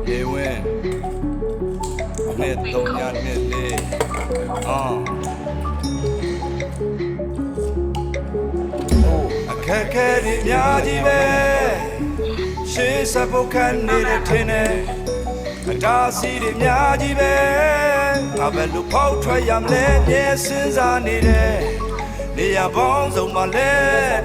ရေဝင်နှစ်3ညနှစ်လေးအခက်ခဲတွေအများကြီးပဲရှေးစပုတ်ခန့်နေတဲ့ထင်းနဲ့အတားစီတွေအများကြီးပဲငါပဲလူဖောက်ထွက်ရမလဲမြဲစဉ်းစားနေတယ်နေရပေါင်းစုံမှာလဲ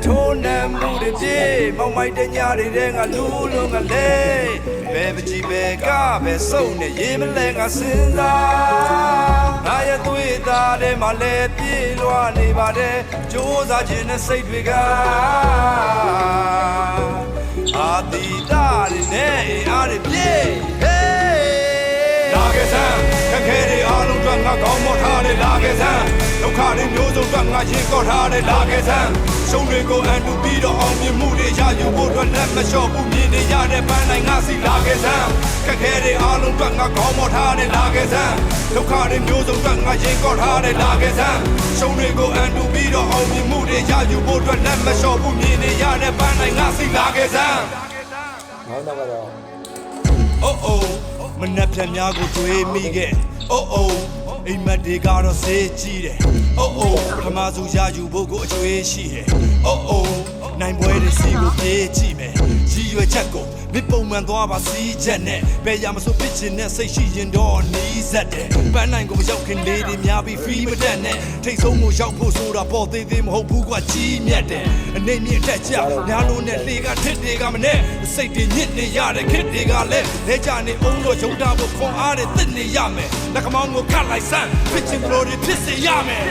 ထိုးနှံမှုတွေပြေမောင်မိုက်တဲ့ညတွေငါလူလုံးကလေးဘယ်ပကြီးပဲကပဲစုံနေရေးမလဲငါစဉ်းစားငါရဲ့သွေးသားထဲမှာလဲပြေးလွှားနေပါတယ်ကြိုးစားခြင်းနဲ့စိတ်တွေကအာတီတာတွေနဲ့အားတွေပြေးလာခဲ့စမ်းခက်ခဲတွေအားလုံးအတွက်ငါကောင်းမောထားတယ်လာခဲ့စမ်းဒုက္ခတွေမျိုးစုံအတွက်ငါရင်ကော့ထားတယ်လာခဲ့စမ်းရှုံးတွေကိုအန်တူပြီးတော့အောင်မြင်မှုတွေရယူဖို့အတွက်လက်မလျှော့ဘူးမြင်နေရတဲ့ပန်းတိုင်းငါစီလာခဲ့စမ်းခက်ခဲတွေအားလုံးအတွက်ငါကောင်းမောထားတယ်လာခဲ့စမ်းဒုက္ခတွေမျိုးစုံအတွက်ငါရင်ကော့ထားတယ်လာခဲ့စမ်းရှုံးတွေကိုအန်တူပြီးတော့အောင်မြင်မှုတွေရယူဖို့အတွက်လက်မလျှော့ဘူးမြင်နေရတဲ့ပန်းတိုင်းငါစီလာခဲ့စမ်းနောက်တော့ကတော့မနှက်ဖြန်များကိုတွေးမိခဲ့အိမ်မက်တွေကတော့စေးကြည့်တယ်ခမားစုရယူဖို့ကိုအကျွေးရှိတယ်နိုင်ပွဲတွေစီကိုပြေးကြည့်မယ်ရည်ရွယ်ချက်ကိုမပုံမှန်သွားပါစီးချက်နဲ့ဘယ်ရမဆိုဖြစ်ချင်တဲ့စိတ်ရှိရင်တော့နီးစက်တယ်ပန်းနိုင်ကိုမရောက်ခင်လေးတွေများပြီးဖီးမတက်နဲ့ထိတ်ဆုံးကိုရောက်ဖို့ဆိုတာပေါ်သေးသေးမဟုတ်ဘူးကွာကြီးမြတ်တယ်အနေမြင့်တက်ကြများလို့နဲ့လေကထစ်တွေကမနဲ့စိတ်တွေညစ်နေရတဲ့ခစ်တွေကလည်းလဲကြနေအောင်တော့ရုံတာဖို့ခွန်အားတွေတစ်နေရမယ်လက်မောင်းကိုခတ်လိုက်စမ်းဖြစ်ချင်လို့တွေဖြစ်စေရမယ်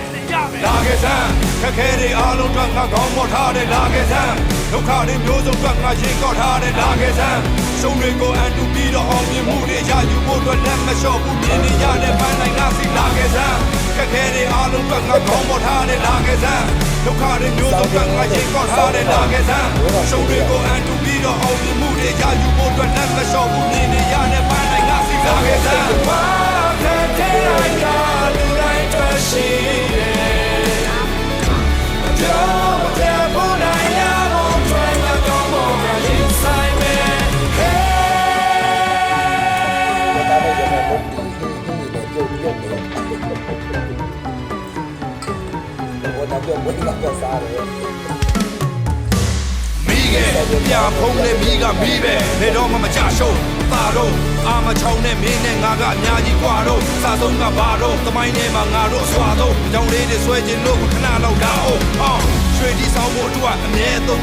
လာခဲ့စမ်းခက်ခဲတွေအားလုံးကငါကောင်းမောထားတယ်လာခဲ့စမ်းဒုက္ခတွေမျိုးစုံကငါရင်ကော့ထားတယ်လာခဲ့စမ်းရှုံးတွေကိုအန်တူပြီးတော့အောင်မြင်မှုတွေရယူဖို့အတွက်လက်မလျှော့ဘူးမြင်နေရတဲ့ပန်းတိုင်းငါစီလာခဲ့စမ်းခက်ခဲတွေအားလုံးကငါကောင်းမောထားတယ်လာခဲ့စမ်းဒုက္ခတွေမျိုးစုံကငါရင်ကော့ထားတယ်လာခဲ့စမ်းရှုံးတွေကိုအန်တူပြီးတော့အောင်မြင်မှုတွေရယူဖို့အတွက်လက်မလျှော့ဘူးမြင်နေရတဲ့ပန်းတိုင်းငါစီလာခဲ့စမ်းဘာခက်ခဲလိုက်တာလူတိုင်းတွေ့ရှိပြဖုံးနဲ့မိကမိပဲနေတော့မှမကြရှုံးပါတော့အာမချောင်းနဲ့မင်းနဲ့ငါကအများကြီးกว่าတော့စာဆုံးကဘာတော့သမိုင်းထဲမှာငါတို့အစွာတော့အကြောင်းလေးတွေဆွဲခြင်းလို့ခဏလောက်လာအောင်ရွှေဒီဆောင်ဖို့အတွက်အမြဲ